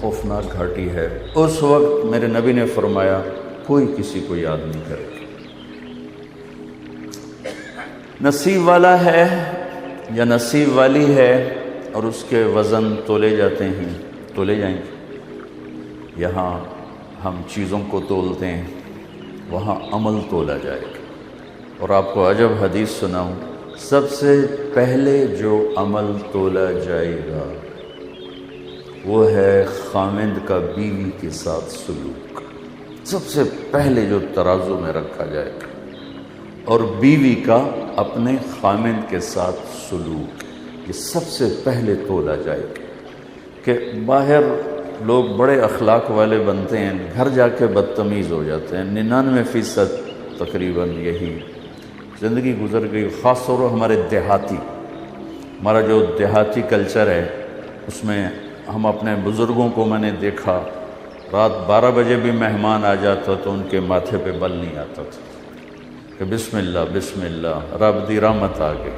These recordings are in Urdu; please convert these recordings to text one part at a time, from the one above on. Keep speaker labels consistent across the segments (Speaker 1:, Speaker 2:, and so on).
Speaker 1: خوفناک گھاٹی ہے۔ اس وقت میرے نبی نے فرمایا کوئی کسی کو یاد نہیں کرے گا۔ نصیب والا ہے یا نصیب والی ہے اور اس کے وزن تولے جاتے ہیں، تولے جائیں گے۔ یہاں ہم چیزوں کو تولتے ہیں، وہاں عمل تولا جائے گا۔ اور آپ کو عجب حدیث سناؤں، سب سے پہلے جو عمل تولا جائے گا وہ ہے خامند کا بیوی کے ساتھ سلوک۔ سب سے پہلے جو ترازو میں رکھا جائے گا، اور بیوی کا اپنے خامند کے ساتھ سلوک، یہ سب سے پہلے تولا جائے گا۔ کہ باہر لوگ بڑے اخلاق والے بنتے ہیں، گھر جا کے بدتمیز ہو جاتے ہیں۔ 99% تقریباً یہی زندگی گزر گئی۔ خاص طور پر ہمارے ہمارا جو دیہاتی کلچر ہے، اس میں ہم اپنے بزرگوں کو میں نے دیکھا، رات 12 بجے بھی مہمان آ جاتا تو ان کے ماتھے پہ بل نہیں آتا تھا کہ بسم اللہ بسم اللہ، رب دی رحمت آ گئی۔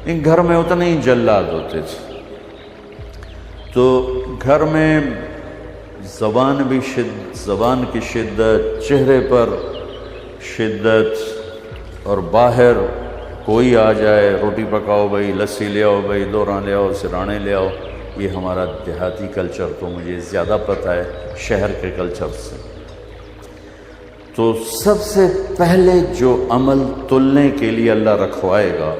Speaker 1: ان گھر میں اتنے ہی جلاد ہوتے تھے، تو گھر میں زبان کی شدت، چہرے پر شدت، اور باہر کوئی آ جائے، روٹی پکاؤ بھائی، لسی لے آؤ بھائی، دوراں لے آؤ، سرانے لے آؤ۔ یہ ہمارا دیہاتی کلچر تو مجھے زیادہ پتہ ہے شہر کے کلچر سے۔ تو سب سے پہلے جو عمل تلنے کے لیے اللہ رکھوائے گا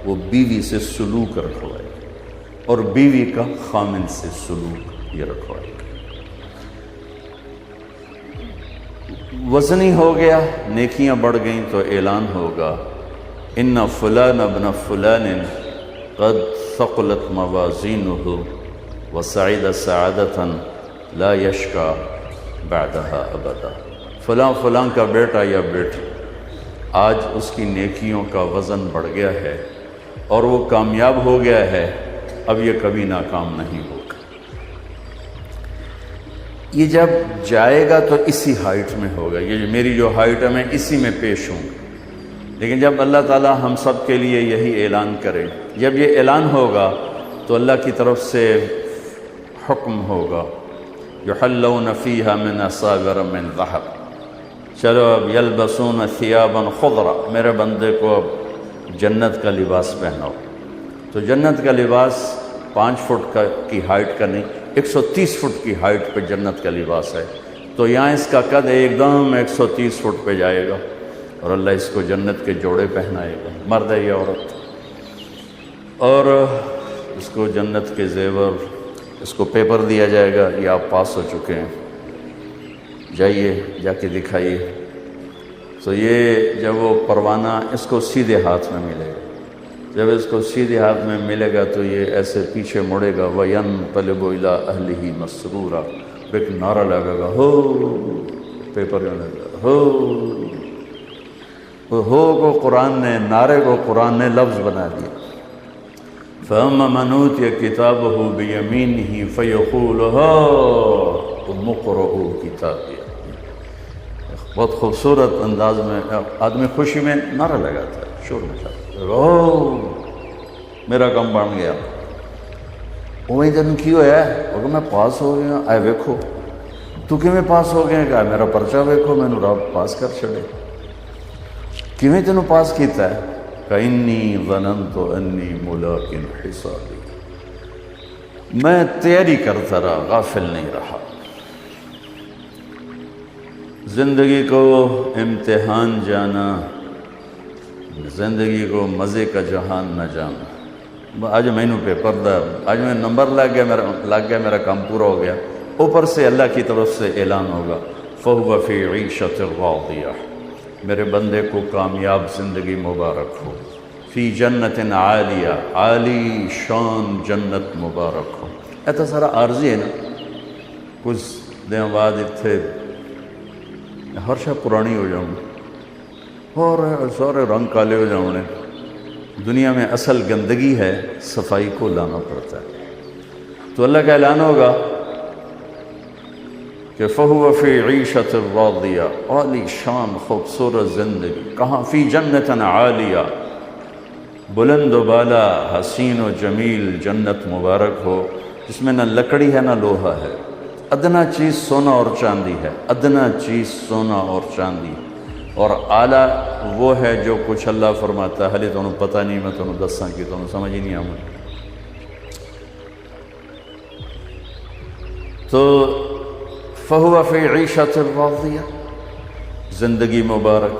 Speaker 1: وہ بیوی سے سلوک رکھوائے گا، اور بیوی کا خامند سے سلوک یہ رکھوائے گا۔ وزنی ہو گیا، نیکیاں بڑھ گئیں تو اعلان ہوگا ان فلان ابن فلان قد ثقلت موازینہ وسعد سعادۃ لا یشکا بعدها ابدا۔ فلاں فلاں کا بیٹا یا بیٹی، آج اس کی نیکیوں کا وزن بڑھ گیا ہے اور وہ کامیاب ہو گیا ہے، اب یہ کبھی ناکام نہیں ہوگا۔ یہ جب جائے گا تو اسی ہائٹ میں ہوگا، یہ میری جو ہائٹ ہے میں اسی میں پیش ہوں۔ لیکن جب اللہ تعالیٰ ہم سب کے لیے یہی اعلان کرے، جب یہ اعلان ہوگا تو اللہ کی طرف سے حکم ہوگا یحلون فیہا من اساور من ذہب، چلو اب یلبسون ثیابا خضرا، میرے بندے کو اب جنت کا لباس پہناؤ۔ تو جنت کا لباس 5 فٹ کی ہائٹ کا نہیں، 130 فٹ کی ہائٹ پہ جنت کا لباس ہے۔ تو یہاں اس کا قد ایک دم 130 فٹ پہ جائے گا، اور اللہ اس کو جنت کے جوڑے پہنائے گا، مرد ہے یا عورت، اور اس کو جنت کے زیور، اس کو پیپر دیا جائے گا، یہ آپ پاس ہو چکے ہیں، جائیے جا کے دکھائیے۔ تو یہ جب وہ پروانہ اس کو سیدھے ہاتھ میں ملے گا، جب اس کو سیدھے ہاتھ میں ملے گا تو یہ ایسے پیچھے مڑے گا، وَيَنْقَلِبُ إِلَىٰ أَهْلِهِ مَسْرُورًا، ایک نعرہ لگے گا، ہو، پیپر میں لگا ہو کو قرآن نے، نعرے کو قرآن نے لفظ بنا دیا۔ فَأَمَّا مَنْ أُوتِيَ كِتَابَهُ بِيَمِينِهِ فَيَقُولُ هَاؤُمُ اقْرَءُوا كِتَابِيَهْ۔ بہت خوبصورت انداز میں آدمی خوشی میں نعرہ لگاتا ہے، شور مچاتا ہے، میرا کام بن گیا۔ اوہیں تین کی ہویا ہے؟ وہ کہ میں پاس ہو گیا، آئے ویکھو۔ تو کیویں پاس ہو گیا؟ کہ میرا پرچہ ویکھو، میں نے رب پاس کر چھڑے۔ کیویں تینوں پاس کیتا ہے؟ کہ ظننت انی ملاق حسابی، میں تیاری کرتا رہا، غافل نہیں رہا۔ زندگی کو امتحان جانا، زندگی کو مزے کا جہان نہ جانا۔ آج میں نے پیپر دا، آج میں نمبر لگ گیا، میرا کام پورا ہو گیا۔ اوپر سے اللہ کی طرف سے اعلان ہوگا فَهُوَ فِي عِيشَةٍ راضِيَةٍ، میرے بندے کو کامیاب زندگی مبارک ہو، فی جنت عالیہ، عالی شان جنت مبارک ہو۔ ایسا سارا عارضی ہے نا، کچھ دن بعد اتنے ہر شاہ پرانی ہو جاؤں، اور سارے رنگ کالے ہو جاؤں نے۔ دنیا میں اصل گندگی ہے، صفائی کو لانا پڑتا ہے۔ تو اللہ کا اعلان ہوگا کہ فَهُوَ فِي عِيشَةٍ رَاضِيَةٍ، عالی شان خوبصورت زندگی، کہاں؟ فی جنت عالیہ، بلند و بالا، حسین و جمیل جنت مبارک ہو، جس میں نہ لکڑی ہے نہ لوہا ہے، ادنا چیز سونا اور چاندی ہے، ادنا چیز سونا اور چاندی، اور اعلیٰ وہ ہے جو کچھ اللہ فرماتا ہے ہلے تمہیں پتہ نہیں میں تمہیں دساں کی تمہیں سمجھ ہی نہیں آؤں. تو فہو فی عیشۃ راضیہ، زندگی مبارک،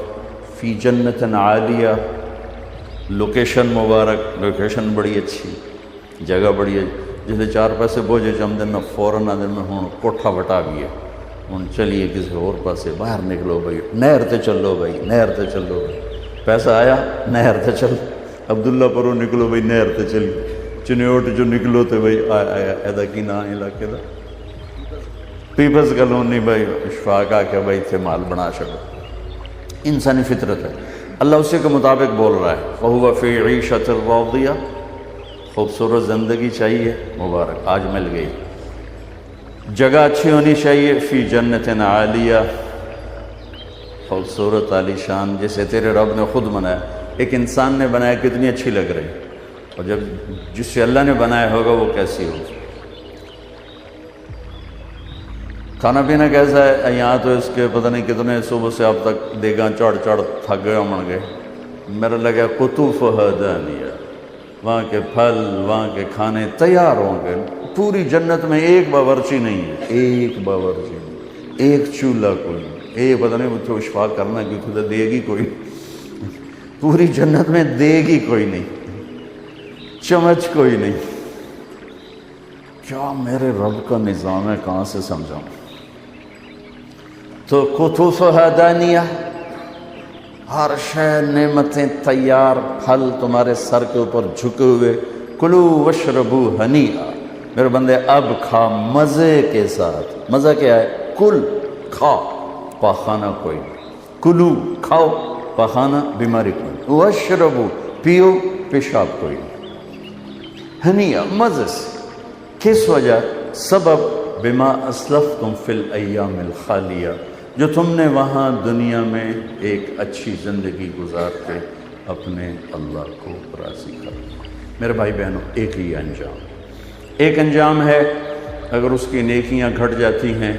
Speaker 1: فی جنت عالیہ، لوکیشن مبارک، لوکیشن بڑی اچھی، جگہ بڑی ہے. جسے 4 پیسے بوجھے چم دن فوراً دن میں ہوں کوٹھا بٹا بھی ہے، ہوں چلیے کسی اور پاسے باہر نکلو بھائی، نہر تے چلو بھائی، نہر تے چلو بھائی، پیسہ آیا نہر تے چل، عبداللہ پرو نکلو بھائی نہر تے چلی، چنیوٹ جو نکلو تے بھائی آیا ایدا کی نا علاقے دا پیپلز کالونی بھائی اشفاق آ کے بھائی تھے مال بنا شکو. انسانی فطرت ہے، اللہ اسی کے مطابق بول رہا ہے. فہو فی عیشۃ راضیہ، خوبصورت زندگی چاہیے مبارک، آج مل گئی. جگہ اچھی ہونی چاہیے، فی جنت عالیہ، خوبصورت عالی شان، جسے تیرے رب نے خود بنایا. ایک انسان نے بنایا کتنی اچھی لگ رہی، اور جب جس سے اللہ نے بنایا ہوگا وہ کیسی ہوگی. کھانا پینا کیسا ہے یہاں تو اس کے پتہ نہیں کتنے صبح سے اب تک دیگاں چڑھ تھک گئے ہمڑ گئے. میرا لگا قطوفہا دانیہ، وہاں کے پھل وہاں کے کھانے تیار ہوں گے. پوری جنت میں ایک باورچی نہیں ہے، ایک باورچی نہیں، ایک چولہا کوئی نہیں، پتہ نہیں مجھے اشفاق کرنا کیوں تو دے گی کوئی، پوری جنت میں دے گی کوئی نہیں، چمچ کوئی نہیں. کیا میرے رب کا نظام ہے، کہاں سے سمجھاؤں. تو قطوفہا دانیہ، ہر شے نعمتیں تیار، پھل تمہارے سر کے اوپر جھکے ہوئے. کلو وشربو ہنیئا، میرے بندے اب کھا مزے کے ساتھ. مزہ کیا ہے؟ کل، کھا، پاخانہ کوئی نہیں. کلو کھاؤ، پاخانہ بیماری کوئی نہیں. وشربو پیو، پیشاب کوئی نہیں. ہنیئا مزے سے. کس وجہ؟ سبب بما اسلفتم فی الایام الخالیہ، جو تم نے وہاں دنیا میں ایک اچھی زندگی گزار کے اپنے اللہ کو راضی کر. میرے بھائی بہنوں، ایک ہی انجام، ایک انجام ہے. اگر اس کی نیکیاں گھٹ جاتی ہیں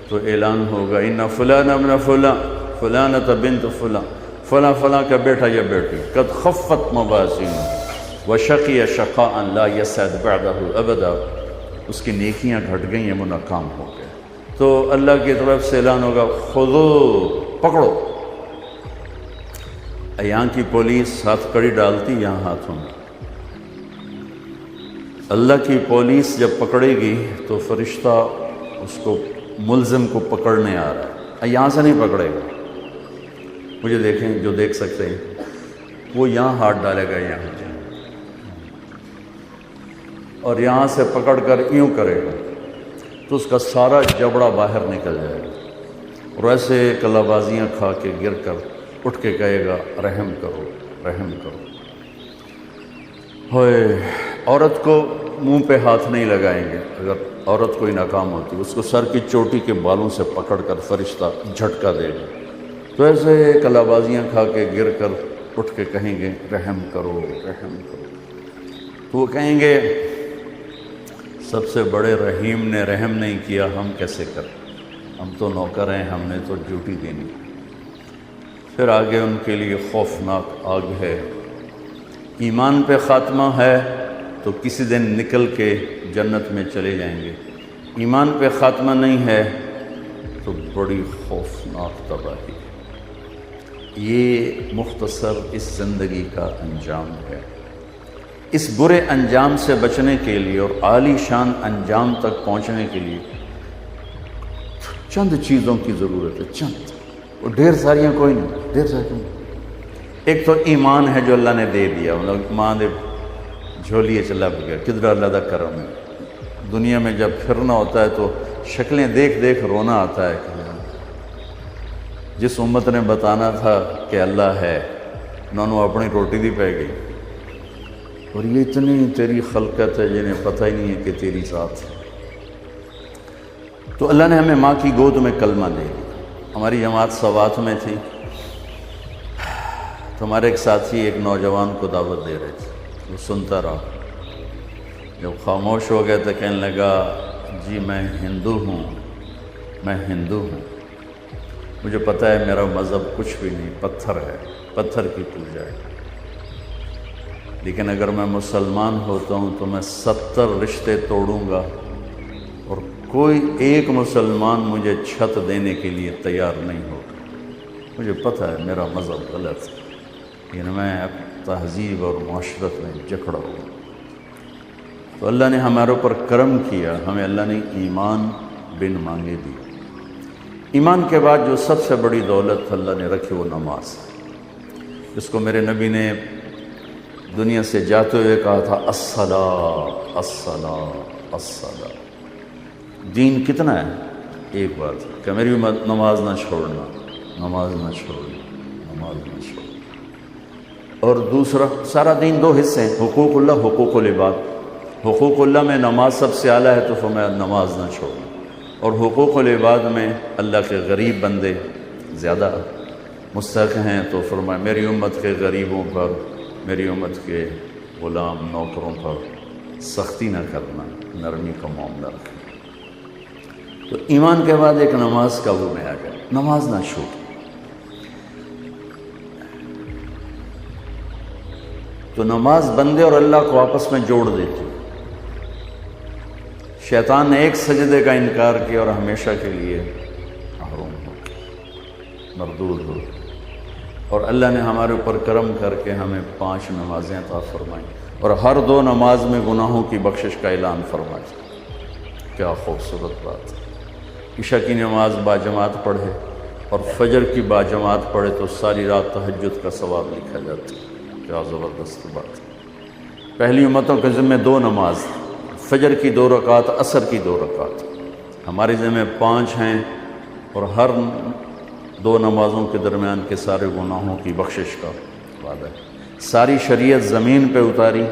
Speaker 1: تو اعلان ہوگا ان فلان ابن فلان، فلانۃ بنت فلان، فلاں فلاں کا بیٹا یا بیٹی، قد خفت موازینہ وشقی شقاء لا یسعد بعدہ ابدا، اس کی نیکیاں گھٹ گئی ہیں، وہ ناکام ہو گئے. تو اللہ کی طرف سے اعلان ہوگا خودو، پکڑو. یہاں کی پولیس ہاتھ کڑی ڈالتی یہاں ہاتھوں میں، اللہ کی پولیس جب پکڑے گی تو فرشتہ اس کو ملزم کو پکڑنے آ رہا ہے، یہاں سے نہیں پکڑے گا. مجھے دیکھیں جو دیکھ سکتے ہیں، وہ یہاں ہاتھ ڈالے گا یہاں، اور یہاں سے پکڑ کر یوں کرے گا تو اس کا سارا جبڑا باہر نکل جائے گا، اور ایسے کلا بازیاں کھا کے گر کر اٹھ کے کہے گا رحم کرو، رحم کرو. ہوئے عورت کو منہ پہ ہاتھ نہیں لگائیں گے. اگر عورت کوئی ناکام ہوتی اس کو سر کی چوٹی کے بالوں سے پکڑ کر فرشتہ جھٹکا دے گا، تو ایسے کلا بازیاں کھا کے گر کر اٹھ کے کہیں گے رحم کرو، رحم کرو. تو وہ کہیں گے سب سے بڑے رحیم نے رحم نہیں کیا، ہم کیسے کریں، ہم تو نوکر ہیں، ہم نے تو ڈیوٹی دینی. پھر آگے ان کے لیے خوفناک آگ ہے. ایمان پہ خاتمہ ہے تو کسی دن نکل کے جنت میں چلے جائیں گے. ایمان پہ خاتمہ نہیں ہے تو بڑی خوفناک تباہی. یہ مختصر اس زندگی کا انجام ہے. اس برے انجام سے بچنے کے لیے اور عالی شان انجام تک پہنچنے کے لیے چند چیزوں کی ضرورت ہے، چند، اور ڈھیر ساریاں کوئی نہیں، ڈھیر ساری. ایک تو ایمان ہے جو اللہ نے دے دیا، مطلب ماں دے جھولیے چلا گیا، کدھر اللہ دا کرم ہے. دنیا میں جب پھرنا ہوتا ہے تو شکلیں دیکھ دیکھ رونا آتا ہے. جس امت نے بتانا تھا کہ اللہ ہے، انہوں نے اپنی روٹی دی پہ گئی، اور یہ اتنی تیری خلقت ہے جنہیں پتہ ہی نہیں ہے کہ تیری ذات ہے. تو اللہ نے ہمیں ماں کی گود میں کلمہ دے دیا. ہماری جماعت سوات میں تھی، تو ہمارے ایک ساتھی ایک نوجوان کو دعوت دے رہے تھے، وہ سنتا رہا. جب خاموش ہو گیا تو کہنے لگا جی میں ہندو ہوں، میں ہندو ہوں، مجھے پتہ ہے میرا مذہب کچھ بھی نہیں، پتھر ہے، پتھر کی پوجا ہے، لیکن اگر میں مسلمان ہوتا ہوں تو میں 70 رشتے توڑوں گا اور کوئی ایک مسلمان مجھے چھت دینے کے لیے تیار نہیں ہوگا۔ مجھے پتہ ہے میرا مذہب غلط ہے، لیکن میں تہذیب اور معاشرت میں جکڑا ہوں۔ تو اللہ نے ہمارے اوپر کرم کیا، ہمیں اللہ نے ایمان بن مانگے دی۔ ایمان کے بعد جو سب سے بڑی دولت اللہ نے رکھی وہ نماز، جس کو میرے نبی نے دنیا سے جاتے ہوئے کہا تھا الصلاۃ الصلاۃ الصلاۃ۔ دین کتنا ہے؟ ایک بات کہ میری نماز نہ چھوڑنا، نماز نہ چھوڑنا، نماز نہ چھوڑنا۔ اور دوسرا سارا دین دو حصے ہیں، حقوق اللہ، حقوق العباد۔ حقوق اللہ میں نماز سب سے اعلیٰ ہے تو فرمایا نماز نہ چھوڑنا، اور حقوق العباد میں اللہ کے غریب بندے زیادہ مستحق ہیں تو فرمایا میری امت کے غریبوں پر، میری امت کے غلام نوکروں پر سختی نہ کرنا، نرمی کا معاملہ رکھنا۔ تو ایمان کے بعد ایک نماز کا وہ میں آ گیا، نماز نہ چھوڑ۔ تو نماز بندے اور اللہ کو آپس میں جوڑ دیتی۔ شیطان نے ایک سجدے کا انکار کیا اور ہمیشہ کے لیے محروم ہو، مردود ہو، اور اللہ نے ہمارے اوپر کرم کر کے ہمیں 5 نمازیں عطا فرمائیں اور ہر 2 نماز میں گناہوں کی بخشش کا اعلان فرمایا۔ کیا خوبصورت بات ہے۔ عشاء کی نماز باجماعت پڑھے اور فجر کی باجماعت پڑھے تو ساری رات تہجد کا ثواب لکھا جاتا ہے۔ کیا زبردست بات ہے۔ پہلی امتوں کے ذمہ 2 نماز، فجر کی 2 رکعت، عصر کی 2 رکعت، ہمارے ذمہ 5 ہیں، اور ہر 2 نمازوں کے درمیان کے سارے گناہوں کی بخشش کا وعدہ ہے۔ ساری شریعت زمین پہ اتاری،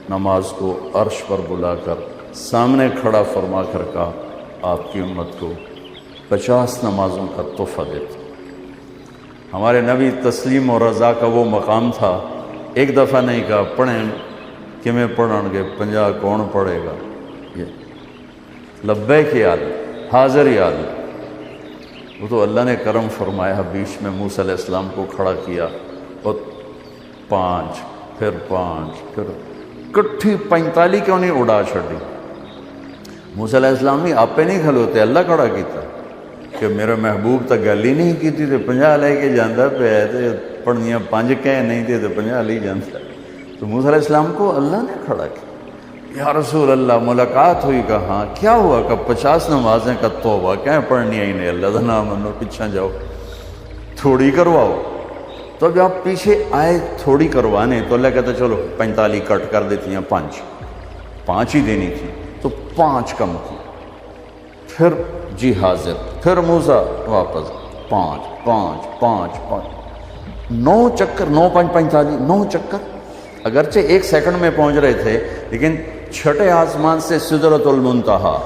Speaker 1: نماز کو عرش پر بلا کر سامنے کھڑا فرما کر کہا آپ کی امت کو 50 نمازوں کا تحفہ دیتا۔ ہمارے نبی تسلیم و رضا کا وہ مقام تھا، ایک دفعہ نہیں کہا پڑھیں کہ میں پڑھن گے 50 کون پڑھے گا، یہ لبیک یا حاضر یا وہ تو اللہ نے کرم فرمایا، بیچ میں موسیٰ علیہ السلام کو کھڑا کیا اور 5 پھر 5 پھر کٹھی 45 کیوں نہیں اڑا چھڑی۔ موسیٰ علیہ السلام نہیں آپ پہ نہیں کھلوتے، اللہ کھڑا کیتا کہ میرے محبوب تک گل ہی نہیں کی تھی تو 50 لے کے جاندہ پہ ہے تو پڑھنیاں 5 کہہ نہیں تھے تو 50 لے جاندہ۔ تو موسیٰ علیہ السلام کو اللہ نے کھڑا کیا، یا رسول اللہ ملاقات ہوئی، کہا ہاں کیا ہوا، کہ 50 نمازیں کا توبہ کیا پڑھنی ہی نہیں، اللہ کا نام منو، پیچھے جاؤ تھوڑی کرواؤ۔ تو جب آپ پیچھے آئے تھوڑی کروانے تو اللہ کہتا چلو 45 کٹ کر دیتی ہیں، 5 ہی دینی تھی تو 5 کم کی، پھر جی حاضر، پھر موسیٰ واپس 5 9 چکر، 9 5 45 9 چکر، اگرچہ 1 سیکنڈ میں پہنچ رہے تھے لیکن چھٹے آسمان سے سدرۃ المنتہا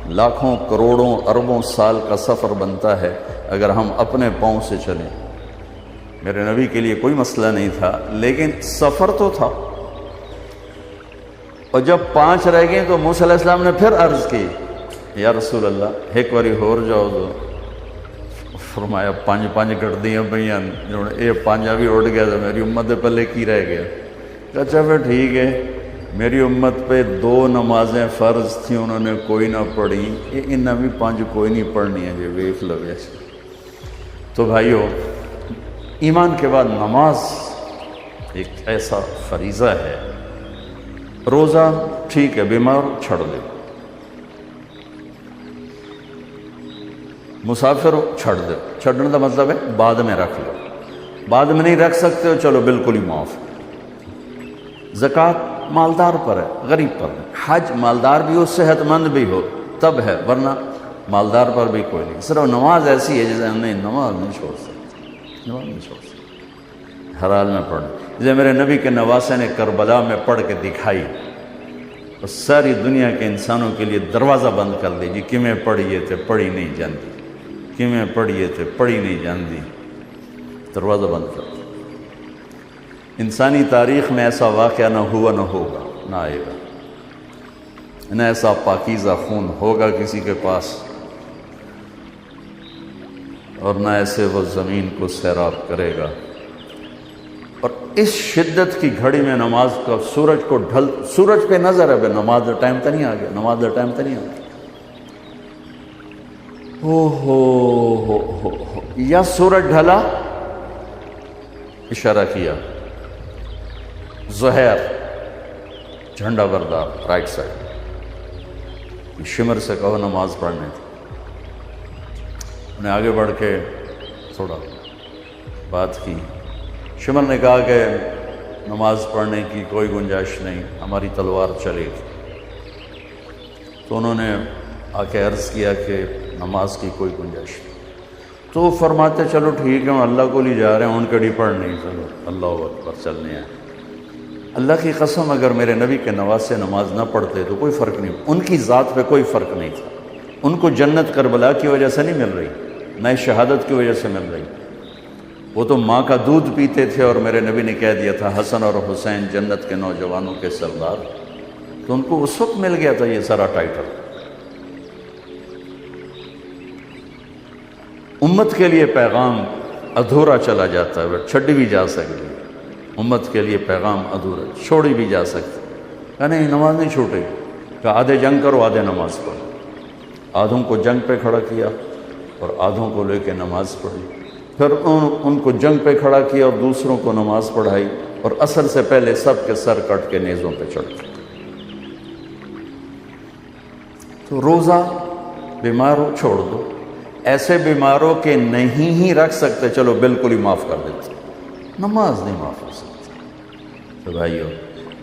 Speaker 1: لاکھوں کروڑوں اربوں سال کا سفر بنتا ہے اگر ہم اپنے پاؤں سے چلیں۔ میرے نبی کے لیے کوئی مسئلہ نہیں تھا لیکن سفر تو تھا۔ اور جب 5 رہ گئے تو موسیٰ علیہ السلام نے پھر عرض کی یا رسول اللہ ایک باری ہور جاؤ تو فرمایا 5 کٹ دیاں پہ یہ 5 بھی اڑ گیا تو میری امت پلے کی رہ گیا۔ اچھا پھر ٹھیک ہے، میری امت پہ 2 نمازیں فرض تھیں انہوں نے کوئی نہ پڑھی، انہیں بھی 5 کوئی نہیں پڑھنی ہے جی ویکھ لو ایسے۔ تو بھائیو ایمان کے بعد نماز ایک ایسا فریضہ ہے۔ روزہ ٹھیک ہے بیمار چھڑ دے، مسافر چھڑ دے، چھڑنے کا مطلب ہے بعد میں رکھ لو، بعد میں نہیں رکھ سکتے ہو چلو بالکل ہی معاف۔ زکوٰۃ مالدار پر ہے، غریب پر ہے۔ حج مالدار بھی ہو صحت مند بھی ہو تب ہے، ورنہ مالدار پر بھی کوئی نہیں۔ صرف نماز ایسی ہے جیسے ہم نے نماز نہیں چھوڑ سکتے، نماز نہیں چھوڑ سکتے، ہر حال میں پڑھیں۔ جیسے میرے نبی کے نواسے نے کربلا میں پڑھ کے دکھائی اور ساری دنیا کے انسانوں کے لیے دروازہ بند کر دی جی کیویں پڑھیے تھے پڑھی نہیں جاندی، کیویں پڑھیے تھے پڑھی نہیں جاندی، دروازہ بند کر دیا۔ انسانی تاریخ میں ایسا واقعہ نہ ہوا نہ ہوگا، نہ آئے گا۔ نہ ایسا پاکیزہ خون ہوگا کسی کے پاس، اور نہ ایسے وہ زمین کو سیراب کرے گا۔ اور اس شدت کی گھڑی میں نماز کا سورج پہ نظر ہے، بے نماز کا ٹائم تو نہیں آ گیا، نماز کا ٹائم تو نہیں آ گیا۔ ہو یا سورج ڈھلا، اشارہ کیا زہیر جھنڈا بردار رائٹ سائڈ، شمر سے کہو نماز پڑھنے تھی۔ انہیں آگے بڑھ کے تھوڑا بات کی، شمر نے کہا کہ نماز پڑھنے کی کوئی گنجائش نہیں، ہماری تلوار چلے گی۔ تو انہوں نے آ کے عرض کیا کہ نماز کی کوئی گنجائش نہیں۔ تو فرماتے چلو ٹھیک ہے، ہم اللہ کو لے جا رہے ہیں، ان کڑی پڑھ نہیں، چلو اللہ اکبر چلنے ہیں۔ اللہ کی قسم اگر میرے نبی کے نواسے نماز نہ پڑھتے تو کوئی فرق نہیں، ان کی ذات پہ کوئی فرق نہیں تھا۔ ان کو جنت کربلا کی وجہ سے نہیں مل رہی، نہ شہادت کی وجہ سے مل رہی، وہ تو ماں کا دودھ پیتے تھے، اور میرے نبی نے کہہ دیا تھا حسن اور حسین جنت کے نوجوانوں کے سردار، تو ان کو اس وقت مل گیا تھا یہ سارا ٹائٹل۔ امت کے لیے پیغام ادھورا چلا جاتا ہے، چھڈی بھی جا سکتی، امت کے لیے پیغام ادھورا چھوڑی بھی جا سکتی۔ کہ نہیں نماز نہیں چھوٹے، کہ آدھے جنگ کرو آدھے نماز پڑھو۔ آدھوں کو جنگ پہ کھڑا کیا اور آدھوں کو لے کے نماز پڑھی، پھر ان کو جنگ پہ کھڑا کیا اور دوسروں کو نماز پڑھائی، اور عصر سے پہلے سب کے سر کٹ کے نیزوں پہ چڑھ گئے۔ تو روزہ بیمار ہو چھوڑ دو، ایسے بیماروں کے نہیں ہی رکھ سکتے چلو بالکل ہی معاف کر دیتے، نماز نہیں معاف ہو سکتی۔ تو بھائیو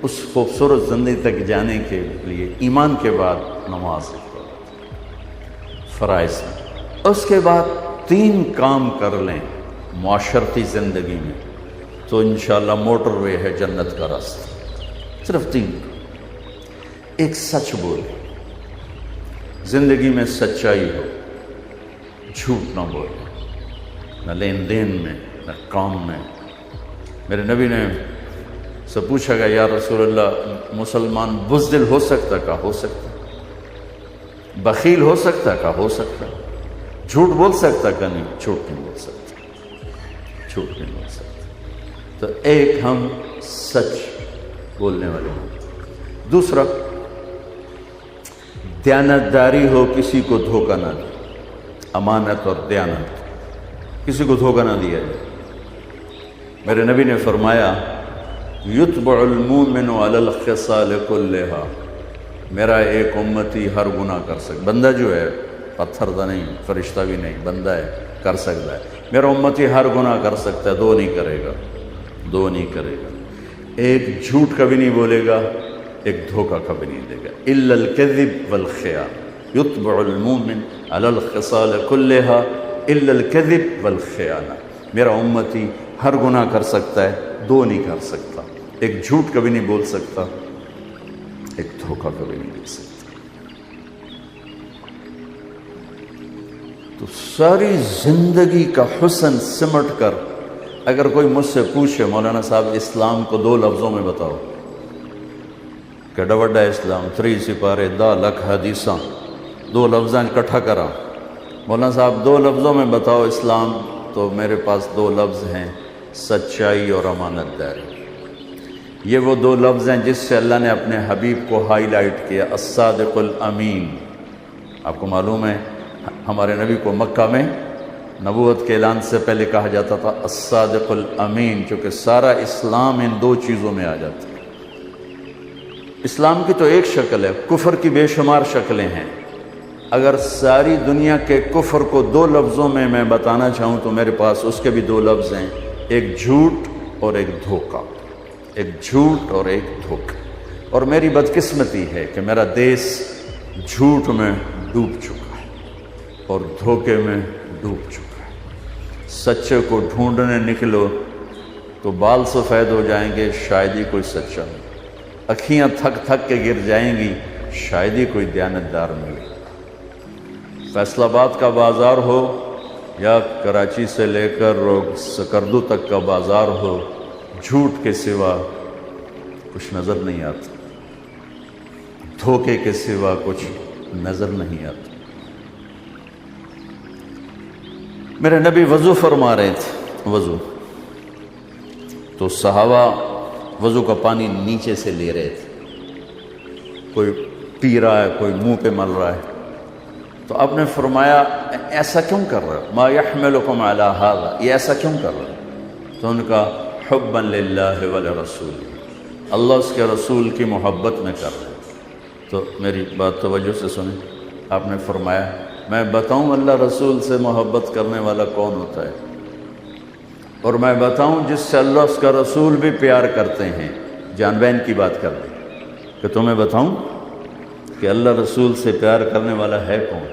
Speaker 1: اس خوبصورت زندگی تک جانے کے لیے ایمان کے بعد نماز فرائض ہیں، اس کے بعد 3 کام کر لیں معاشرتی زندگی میں تو انشاءاللہ موٹر وے ہے جنت کا راستہ۔ صرف 3۔ ایک سچ بولے، زندگی میں سچائی ہو، جھوٹ نہ بولے، نہ لین دین میں نہ کام میں۔ میرے نبی نے سے پوچھا گیا یا رسول اللہ مسلمان بزدل ہو سکتا؟ کہا ہو سکتا۔ بخیل ہو سکتا؟ کہا ہو سکتا۔ جھوٹ بول سکتا؟ کہ نہیں، جھوٹ نہیں بول سکتا، جھوٹ نہیں بول سکتا۔ تو ایک ہم سچ بولنے والے ہیں۔ دوسرا دیانتداری ہو، کسی کو دھوکہ نہ دے، امانت اور دیانت، کسی کو دھوکہ نہ دیا جائے۔ میرے نبی نے فرمایا یتبع المؤمن علی الخصال کلھا، میرا ایک امتی ہر گناہ کر سکتا، بندہ جو ہے پتھر تو نہیں، فرشتہ بھی نہیں، بندہ ہے، کر سکتا ہے، میرا امتی ہر گناہ کر سکتا ہے، 2 نہیں کرے گا، 2 نہیں کرے گا، ایک جھوٹ کبھی نہیں بولے گا، ایک دھوکہ کبھی نہیں دے گا۔ الا الکذب والخیانہ، یتبع المؤمن علی الخصال کلھا الا الکذب والخیانہ، میرا امتی ہر گناہ کر سکتا ہے، 2 نہیں کر سکتا، ایک جھوٹ کبھی نہیں بول سکتا، ایک دھوکہ کبھی نہیں دے سکتا۔ تو ساری زندگی کا حسن سمٹ کر اگر کوئی مجھ سے پوچھے مولانا صاحب اسلام کو 2 لفظوں میں بتاؤ، کہ ڈوڈا اسلام 3 سپارے 10 لکھ حدیثاں، 2 لفظاں اکٹھا کرا، مولانا صاحب 2 لفظوں میں بتاؤ اسلام، تو میرے پاس 2 لفظ ہیں، سچائی اور امانت داری۔ یہ وہ 2 لفظ ہیں جس سے اللہ نے اپنے حبیب کو ہائی لائٹ کیا، الصادق الامین۔ آپ کو معلوم ہے ہمارے نبی کو مکہ میں نبوت کے اعلان سے پہلے کہا جاتا تھا الصادق الامین، چونکہ سارا اسلام ان 2 چیزوں میں آ جاتا ہے۔ اسلام کی تو ایک شکل ہے، کفر کی بے شمار شکلیں ہیں۔ اگر ساری دنیا کے کفر کو 2 لفظوں میں میں بتانا چاہوں تو میرے پاس اس کے بھی 2 لفظ ہیں، ایک جھوٹ اور ایک دھوکہ، ایک جھوٹ اور ایک دھوکہ۔ اور میری بدقسمتی ہے کہ میرا دیس جھوٹ میں ڈوب چکا ہے اور دھوکے میں ڈوب چکا ہے۔ سچے کو ڈھونڈنے نکلو تو بال سفید ہو جائیں گے، شاید ہی کوئی سچا ہو، اکھیاں تھک تھک کے گر جائیں گی، شاید ہی کوئی دیانتدار ملے۔ فیصل آباد کا بازار ہو یا کراچی سے لے کر سکردو تک کا بازار ہو، جھوٹ کے سوا کچھ نظر نہیں آتا، دھوکے کے سوا کچھ نظر نہیں آتا۔ میرے نبی وضو فرما رہے تھے، وضو، تو صحابہ وضو کا پانی نیچے سے لے رہے تھے، کوئی پی رہا ہے، کوئی منہ پہ مل رہا ہے، تو آپ نے فرمایا ایسا کیوں کر رہا ہے؟ ما یحملکم علی ھذا، یہ ایسا کیوں کر رہا ہے؟ تو ان کا حبا للہ ولرسول، اللہ اس کے رسول کی محبت میں کر رہے ہیں۔ تو میری بات توجہ سے سنیں، آپ نے فرمایا میں بتاؤں اللہ رسول سے محبت کرنے والا کون ہوتا ہے، اور میں بتاؤں جس سے اللہ اس کا رسول بھی پیار کرتے ہیں، جان بین کی بات کر دیں کہ تمہیں بتاؤں کہ اللہ رسول سے پیار کرنے والا ہے کون،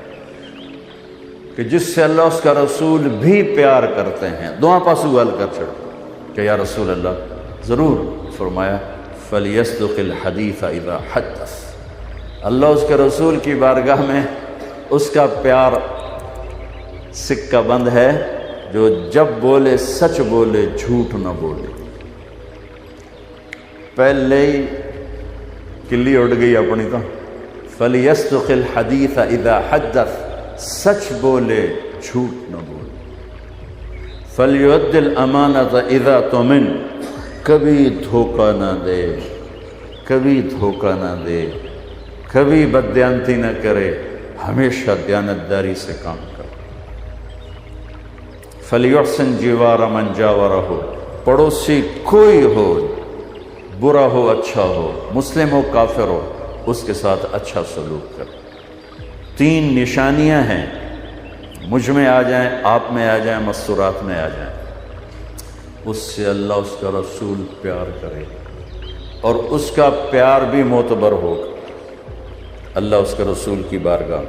Speaker 1: کہ جس سے اللہ اس کا رسول بھی پیار کرتے ہیں۔ دعا پاسو گل کر چھڑ کہ یا رسول اللہ، ضرور فرمایا فَلْيَصْدُقِ الْحَدِيثَ إِذَا حَدَّثَ، اللہ اس کے رسول کی بارگاہ میں اس کا پیار سکہ بند ہے جو جب بولے سچ بولے، جھوٹ نہ بولے۔ پہلے ہی کلی اڑ گئی اپنی تو فَلْيَصْدُقِ الْحَدِيثَ إِذَا حَدَّثَ، سچ بولے جھوٹ نہ بولے۔ فَلْيُؤَدِّ الْأَمَانَةَ إِذَا تُؤْمِنَ، کبھی دھوکہ نہ دے، کبھی دھوکہ نہ دے، کبھی بددیانتی نہ کرے، ہمیشہ دیانتداری سے کام کرے۔ فَلْيُحْسِنْ جِوَارَ مَنْ جَاوَرَهُ، پڑوسی کوئی ہو، برا ہو اچھا ہو، مسلم ہو کافر ہو، اس کے ساتھ اچھا سلوک کرے۔ تین نشانیاں ہیں، مجھ میں آ جائیں، آپ میں آ جائیں، مستورات میں آ جائیں، اس سے اللہ اس کا رسول پیار کرے، اور اس کا پیار بھی معتبر ہوگا اللہ اس کے رسول کی بارگاہ۔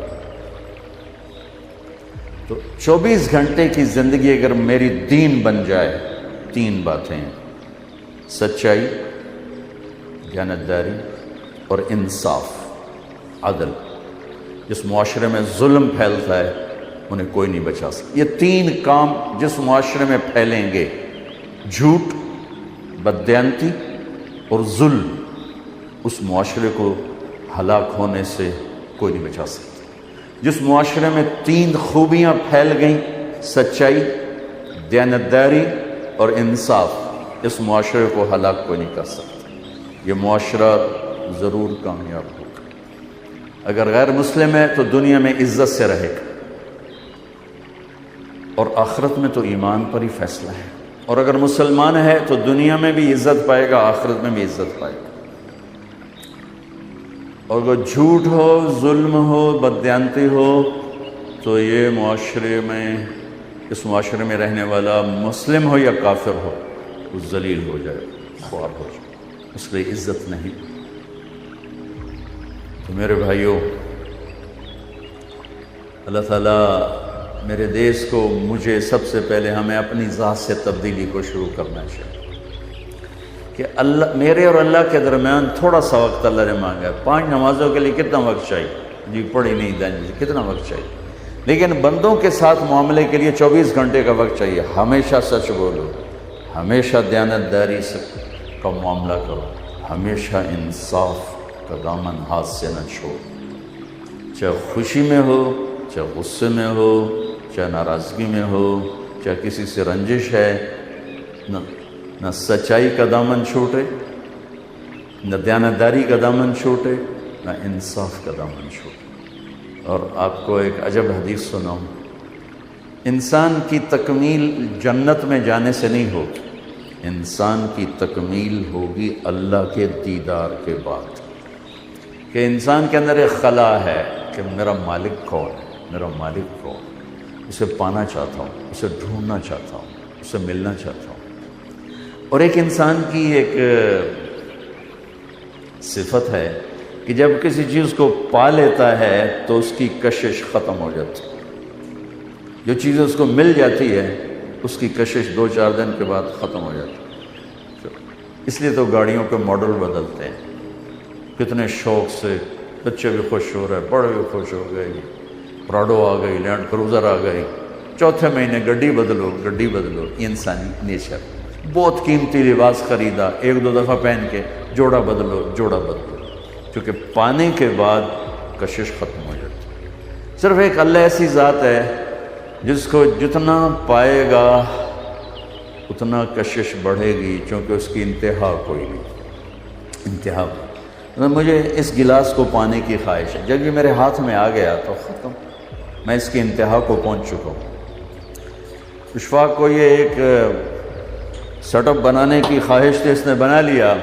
Speaker 1: تو 24 گھنٹے کی زندگی اگر میری دین بن جائے، تین باتیں ہیں، سچائی، دیانتداری اور انصاف، عدل۔ جس معاشرے میں ظلم پھیلتا ہے انہیں کوئی نہیں بچا سکتا۔ یہ تین کام جس معاشرے میں پھیلیں گے، جھوٹ، بددیانتی اور ظلم، اس معاشرے کو ہلاک ہونے سے کوئی نہیں بچا سکتا۔ جس معاشرے میں تین خوبیاں پھیل گئیں، سچائی، دیانتداری اور انصاف، اس معاشرے کو ہلاک کوئی نہیں کر سکتا۔ یہ معاشرہ ضرور کامیاب ہوگا۔ اگر غیر مسلم ہے تو دنیا میں عزت سے رہے گا، اور آخرت میں تو ایمان پر ہی فیصلہ ہے، اور اگر مسلمان ہے تو دنیا میں بھی عزت پائے گا، آخرت میں بھی عزت پائے گا۔ اور اگر جھوٹ ہو، ظلم ہو، بددیانتی ہو، تو یہ معاشرے میں، اس معاشرے میں رہنے والا مسلم ہو یا کافر ہو، وہ ذلیل ہو جائے، خوار ہو جائے، اس کے لیے عزت نہیں۔ تو میرے بھائیوں، اللہ تعالیٰ میرے دیس کو، مجھے سب سے پہلے ہمیں اپنی ذات سے تبدیلی کو شروع کرنا چاہیے کہ اللہ، میرے اور اللہ کے درمیان تھوڑا سا وقت اللہ نے مانگا ہے۔ 5 نمازوں کے لیے کتنا وقت چاہیے؟ جی پڑھی نہیں دیں جی، کتنا وقت چاہیے؟ لیکن بندوں کے ساتھ معاملے کے لیے 24 گھنٹے کا وقت چاہیے۔ ہمیشہ سچ بولو، ہمیشہ دیانتداری سے کا معاملہ کرو، ہمیشہ انصاف کا دامن ہاتھ سے نہ چھوڑو، چاہے خوشی میں ہو، چاہے غصے میں ہو، چاہے ناراضگی میں ہو، چاہے کسی سے رنجش ہے، نہ سچائی کا دامن چھوٹے، نہ دیانتداری کا دامن چھوٹے، نہ انصاف کا دامن چھوٹے۔ اور آپ کو ایک عجب حدیث سناؤں، انسان کی تکمیل جنت میں جانے سے نہیں ہوگی، انسان کی تکمیل ہوگی اللہ کے دیدار کے بعد، کہ انسان کے اندر ایک خلا ہے کہ میرا مالک کون ہے، میرا مالک کون، اسے پانا چاہتا ہوں، اسے ڈھونڈنا چاہتا ہوں، اسے ملنا چاہتا ہوں۔ اور ایک انسان کی ایک صفت ہے کہ جب کسی چیز کو پا لیتا ہے تو اس کی کشش ختم ہو جاتی ہے، جو چیز اس کو مل جاتی ہے اس کی کشش 2-4 دن کے بعد ختم ہو جاتی ہے۔ اس لیے تو گاڑیوں کے ماڈل بدلتے ہیں، کتنے شوق سے، بچے بھی خوش ہو رہے ہیں، بڑے بھی خوش ہو گئے، پراڈو آ گئی، لینڈ کروزر آ گئی، چوتھے مہینے گڈی بدلو، گڈی بدلو۔ یہ انسانی نیچر۔ بہت قیمتی لباس خریدا، 1-2 دفعہ پہن کے جوڑا بدلو، جوڑا بدلو۔ چونکہ پانے کے بعد کشش ختم ہو جاتی ہے۔ صرف ایک اللہ ایسی ذات ہے جس کو جتنا پائے گا اتنا کشش بڑھے گی، چونکہ اس کی انتہا کوئی نہیں، انتہا۔ مجھے اس گلاس کو پانے کی خواہش ہے، جب یہ میرے ہاتھ میں آ گیا تو ختم، میں اس کی انتہا کو پہنچ چکا ہوں۔ اشفاق کو یہ ایک سیٹ اپ بنانے کی خواہش تھی، اس نے بنا لیا،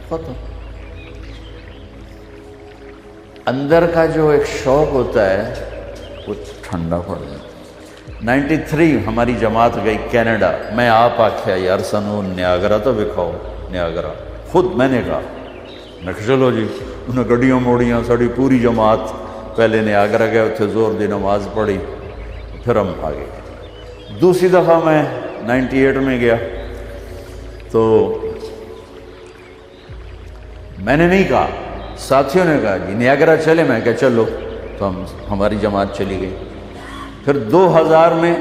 Speaker 1: ختم۔ اندر کا جو ایک شوق ہوتا ہے وہ ٹھنڈا پڑ جاتا ہے۔ 93 ہماری جماعت گئی کینیڈا، میں آپ آکھیا یار سنو نیاگرا تو دکھاؤ، نیاگرا خود میں نے کہا، میں کہا چلو جی، انہیں گڈیاں موڑیاں، ساری پوری جماعت پہلے نیاگرا گئے، اتنے زور دی نماز پڑھی، پھر ہم آگے۔ دوسری دفعہ میں 98 میں گیا تو میں نے نہیں کہا، ساتھیوں نے کہا جی نیاگرا چلے، میں کہا چلو، تو ہماری جماعت چلی گئی۔ پھر 2000 میں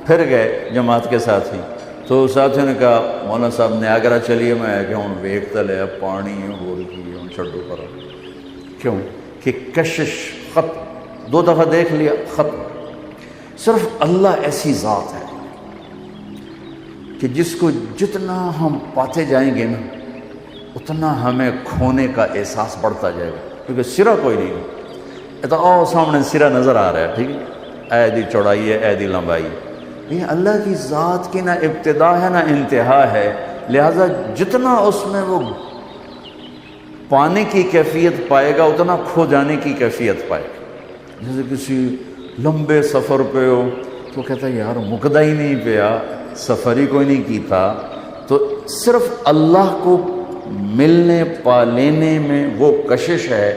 Speaker 1: پھر گئے جماعت کے ساتھ ہی، تو ساتھیوں نے کہا مولانا صاحب نیاگرا چلیے، میں کہ ہوں ویکتا لیا پانی ہو رہی ہوں چھڈو کرو، کیوں کہ کشش ختم، 2 دفعہ دیکھ لیا ختم۔ صرف اللہ ایسی ذات ہے کہ جس کو جتنا ہم پاتے جائیں گے نا اتنا ہمیں کھونے کا احساس بڑھتا جائے گا، کیونکہ سرا کوئی نہیں، تو آؤ سامنے سرا نظر آ رہا ہے، ٹھیک ہے، اے دی چوڑائی ہے، اے دی لمبائی، یہ اللہ کی ذات کی نہ ابتدا ہے نہ انتہا ہے، لہذا جتنا اس میں وہ پانے کی کیفیت پائے گا اتنا کھو جانے کی کیفیت پائے گا۔ جیسے کسی لمبے سفر پہ ہو تو کہتا ہے یار مکدا ہی نہیں پیا، سفر ہی کوئی نہیں کیتا، تو صرف اللہ کو ملنے پا لینے میں وہ کشش ہے۔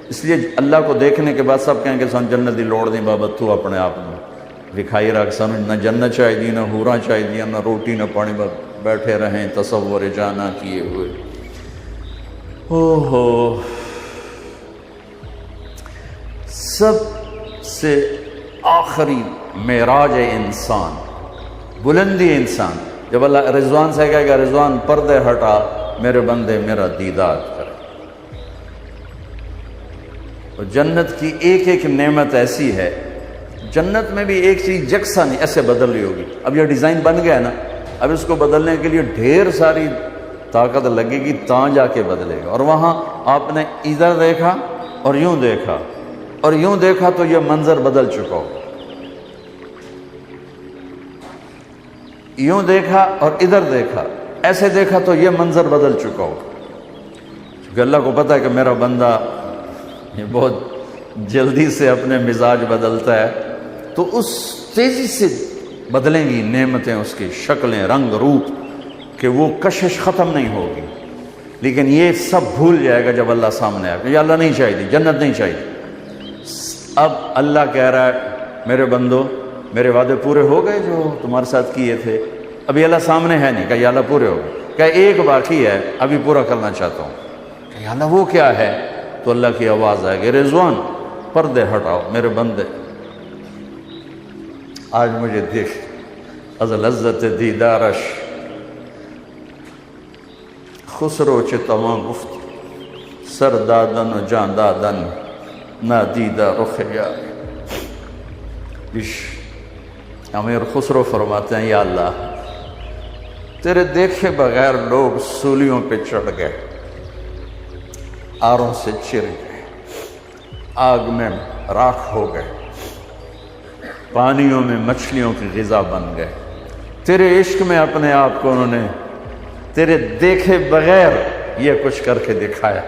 Speaker 1: اس لیے اللہ کو دیکھنے کے بعد سب کہیں کہ سن جنت دی لوڑ نہیں بابا، تو اپنے آپ میں دکھائی رکھ، سن نہ جنت چاہیے، نہ حوراں چاہیے، نہ روٹی نہ پانی، بس بیٹھے رہیں تصور جانا کیے ہوئے۔ اوہو، سب سے آخری معراج انسان، بلندی انسان، جب اللہ رضوان سے کہے گا رضوان پردے ہٹا میرے بندے میرا دیدار کرے۔ اور جنت کی ایک ایک نعمت ایسی ہے، جنت میں بھی ایک چیز یکساں نہیں، ایسے بدل رہی ہوگی۔ اب یہ ڈیزائن بن گیا ہے نا، اب اس کو بدلنے کے لیے ڈھیر ساری طاقت لگے گی، تاں جا کے بدلے گا۔ اور وہاں آپ نے ادھر دیکھا اور یوں دیکھا اور یوں دیکھا تو یہ منظر بدل چکا ہو، یوں دیکھا اور ادھر دیکھا، ایسے دیکھا تو یہ منظر بدل چکا ہو، کیونکہ اللہ کو پتہ ہے کہ میرا بندہ یہ بہت جلدی سے اپنے مزاج بدلتا ہے، تو اس تیزی سے بدلیں گی نعمتیں، اس کی شکلیں، رنگ، روپ، کہ وہ کشش ختم نہیں ہوگی۔ لیکن یہ سب بھول جائے گا جب اللہ سامنے آئے گا، یہ اللہ نہیں چاہیے، جنت نہیں چاہیے۔ اب اللہ کہہ رہا ہے میرے بندو میرے وعدے پورے ہو گئے جو تمہارے ساتھ کیے تھے؟ ابھی اللہ سامنے ہے نہیں، کہ یا اللہ پورے ہو گئے، کہ ایک باقی ہے ابھی پورا کرنا چاہتا ہوں، کہ یا اللہ وہ کیا ہے؟ تو اللہ کی آواز آئے گی رضوان پردے ہٹاؤ میرے بندے، آج مجھے دیکھ، از لذت دیدارش خسرو چ تواں گفت سر دادن و جان دادن نہ دیدہ رخ یار۔ امیر خسرو فرماتے ہیں یا اللہ تیرے دیکھے بغیر لوگ سولیوں پہ چڑھ گئے، آروں سے چر گئے، آگ میں راکھ ہو گئے، پانیوں میں مچھلیوں کی غذا بن گئے، تیرے عشق میں اپنے آپ کو انہوں نے تیرے دیکھے بغیر یہ کچھ کر کے دکھایا۔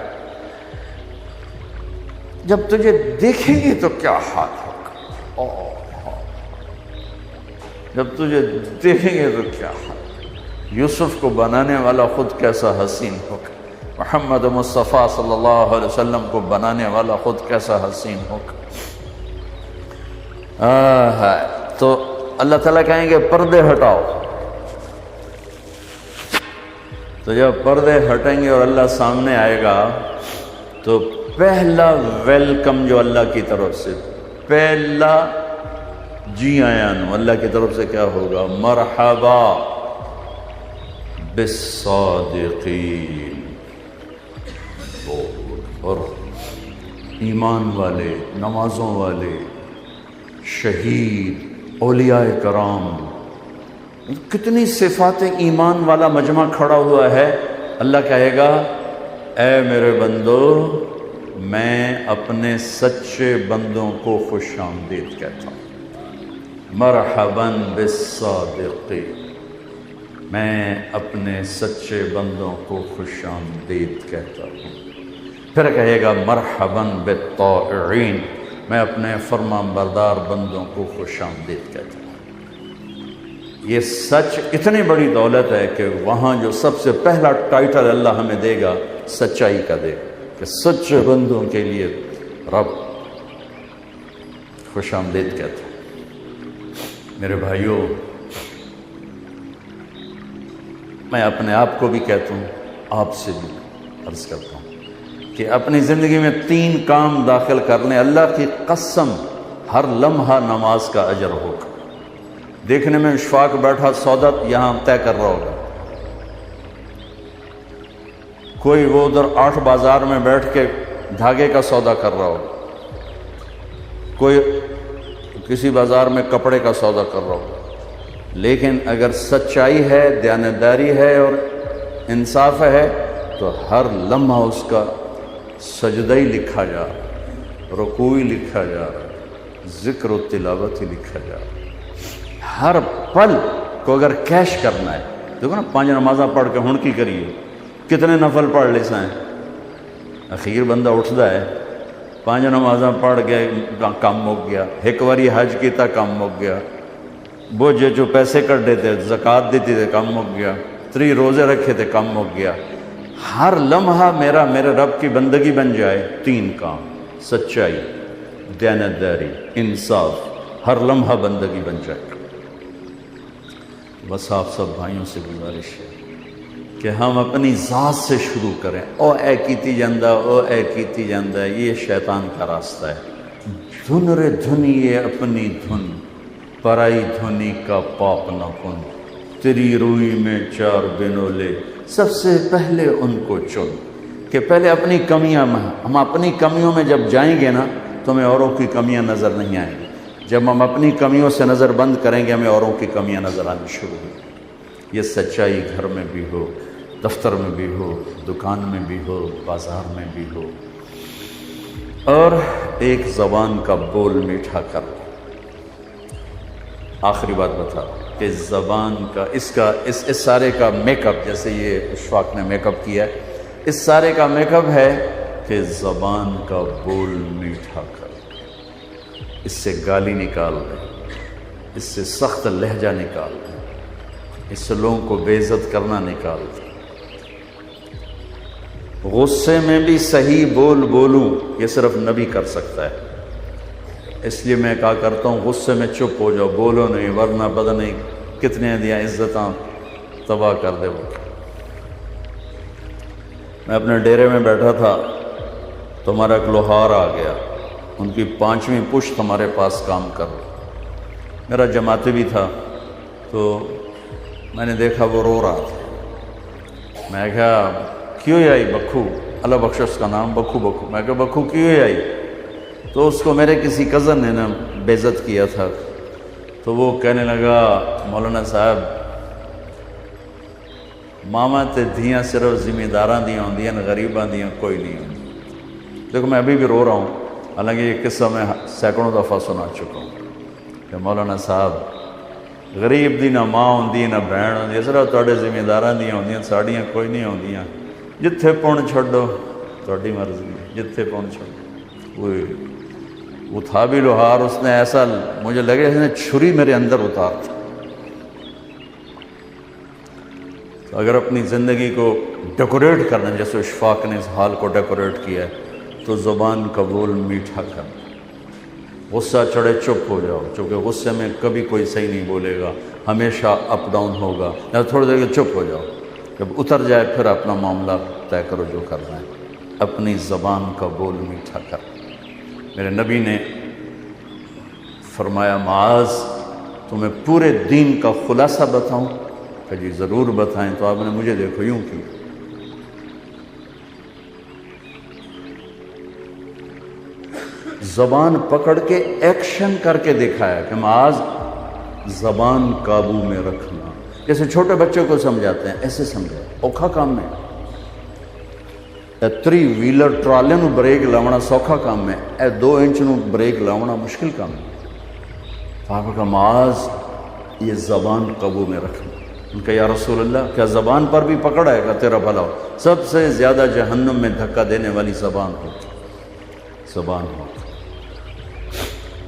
Speaker 1: جب تجھے دیکھیں گے تو کیا حال ہوگا، جب تجھے دیکھیں گے تو کیا حال۔ یوسف کو بنانے والا خود کیسا حسین ہوگا، محمد مصطفیٰ صلی اللہ علیہ وسلم کو بنانے والا خود کیسا حسین ہوگا۔ تو اللہ تعالیٰ کہیں گے پردے ہٹاؤ، تو جب پردے ہٹیں گے اور اللہ سامنے آئے گا تو پہلا ویلکم جو اللہ کی طرف سے، پہلا جی آیاں اللہ کی طرف سے کیا ہوگا؟ مرحبا بالصادقین۔ اور ایمان والے، نمازوں والے، شہید، اولیاء کرام، کتنی صفات ایمان والا مجمع کھڑا ہوا ہے۔ اللہ کہے گا اے میرے بندو، میں اپنے سچے بندوں کو خوش آمدید کہتا ہوں، مرحباً بالصادقین، میں اپنے سچے بندوں کو خوش آمدید کہتا ہوں۔ پھر کہے گا مرحباً بالطائعین، میں اپنے فرمان بردار بندوں کو خوش آمدید کہتا ہوں۔ یہ سچ اتنی بڑی دولت ہے کہ وہاں جو سب سے پہلا ٹائٹل اللہ ہمیں دے گا سچائی کا دے گا، کہ سچے بندوں کے لیے رب خوش آمدید کہتا ہے۔ میرے بھائیوں، میں اپنے آپ کو بھی کہتا ہوں، آپ سے بھی عرض کرتا ہوں کہ اپنی زندگی میں 3 کام داخل کر لیں، اللہ کی قسم ہر لمحہ نماز کا اجر ہوگا۔ دیکھنے میں اشفاق بیٹھا سودا یہاں طے کر رہا ہوگا، کوئی وہ ادھر 8 بازار میں بیٹھ کے دھاگے کا سودا کر رہا ہوگا، کوئی کسی بازار میں کپڑے کا سودا کر رہا ہوگا، لیکن اگر سچائی ہے، دیانتداری ہے اور انصاف ہے تو ہر لمحہ اس کا سجدہ ہی لکھا جا رہا، رکوع ہی لکھا جا رہا، ذکر و تلاوت ہی لکھا جا رہا۔ ہر پل کو اگر کیش کرنا ہے، دیکھو نا 5 نمازاں پڑھ کے ہن کی کریے، کتنے نفل پڑھ لے سائیں، اخیر بندہ اٹھتا ہے 5 نمازاں پڑھ کے کام مک گیا، ایک واری حج کیتا کام مک گیا، وہ جو پیسے کٹے تھے زکوٰۃ دیتی تھے کام مک گیا، 3 روزے رکھے تھے کام مک گیا۔ ہر لمحہ میرے رب کی بندگی بن جائے، 3 کام، سچائی، دیانتداری، انصاف، ہر لمحہ بندگی بن جائے۔ بس آپ سب بھائیوں سے گزارش ہے کہ ہم اپنی ذات سے شروع کریں۔ او اے کیتی جاندہ، او اے کیتی جاندہ، یہ شیطان کا راستہ ہے۔ دھن رے دھنیے اپنی دھن، پرائی دھنی کا پاپ نہ کن، تیری روئی میں 4 بنولے، سب سے پہلے ان کو چن۔ کہ پہلے اپنی کمیاں، ہم اپنی کمیوں میں جب جائیں گے نا تو ہمیں اوروں کی کمیاں نظر نہیں آئیں گی۔ جب ہم اپنی کمیوں سے نظر بند کریں گے ہمیں اوروں کی کمیاں نظر آنی شروع ہوگی۔ یہ سچائی گھر میں بھی ہو، دفتر میں بھی ہو، دکان میں بھی ہو، بازار میں بھی ہو۔ اور ایک زبان کا بول میٹھا کر۔ آخری بات بتا کہ زبان کا اس سارے کا میک اپ، جیسے یہ اشفاق نے میک اپ کیا ہے، اس سارے کا میک اپ ہے کہ زبان کا بول میٹھا کر۔ اس سے گالی نکال دیں، اس سے سخت لہجہ نکال دیں، اس سے لوگوں کو بے عزت کرنا نکال دیں۔ غصے میں بھی صحیح بول بولوں، یہ صرف نبی کر سکتا ہے۔ اس لیے میں کہا کرتا ہوں غصے میں چپ ہو جاؤ، بولو نہیں، ورنہ پتہ نہیں کتنے دیا عزتاں تباہ کر دے وہ۔ میں اپنے ڈیرے میں بیٹھا تھا تو ہمارا ایک لوہار آ گیا، ان کی 5ویں پشت ہمارے پاس کام کر رہا، میرا جماعتی بھی تھا، تو میں نے دیکھا وہ رو رہا تھا۔ میں کہا کیوں آئی بکھو، اللہ بخش اس کا نام بکھو، میں کہا بکھو کیوں آئی؟ تو اس کو میرے کسی کزن نے نا بے عزت کیا تھا، تو وہ کہنے لگا مولانا صاحب ماما تے دھیاں صرف ذمہ داراں دیاں ہوندیاں، غریباں دیاں کوئی نہیں ہوندی۔ دیکھو میں ابھی بھی رو رہا ہوں، حالانکہ یہ قصہ میں سینکڑوں دفعہ سنا چکا ہوں کہ مولانا صاحب غریب دی نہ ماں ہوندی نہ بہن ہوندی، صرف تواڈے ذمہ داراں دیاں ہوندیاں، ساڑیاں کوئی نہیں ہوندیاں۔ جتھے پون چھڈو تواڈی مرضی ہے، جتھے پون چھڈو۔ وہ تھا بھی لوہار، اس نے ایسا مجھے لگے اس نے چھری میرے اندر اتار تھا۔ تو اگر اپنی زندگی کو ڈیکوریٹ کرنا، جیسے اشفاق نے اس حال کو ڈیکوریٹ کیا ہے، تو زبان کا بول میٹھا کرنا۔ غصہ چڑھے چپ ہو جاؤ، چونکہ غصے میں کبھی کوئی صحیح نہیں بولے گا، ہمیشہ اپ ڈاؤن ہوگا۔ یا تھوڑی دیر کے چپ ہو جاؤ، جب اتر جائے پھر اپنا معاملہ طے کرو جو کرنا ہے۔ اپنی زبان کا بول میٹھا کر۔ میرے نبی نے فرمایا معاذ تمہیں پورے دین کا خلاصہ بتاؤں؟ کہ جی ضرور بتائیں۔ تو آپ نے مجھے دیکھو یوں کی، زبان پکڑ کے ایکشن کر کے دکھایا کہ معاذ زبان قابو میں رکھنا. جیسے چھوٹے بچوں کو سمجھاتے ہیں ایسے سمجھا. اوکھا کام ہے 3 ویلر ٹرالے نو بریک لاؤنا سوکھا کام ہے, 2 انچ نو بریک لاؤنا مشکل کام ہے. آپ کا معاذ یہ زبان قابو میں رکھنا. ان کا یا رسول اللہ کیا زبان پر بھی پکڑ آئے گا؟ تیرا بھلا ہو. سب سے زیادہ جہنم میں دھکا دینے والی زبان ہوتی, زبان ہوتی.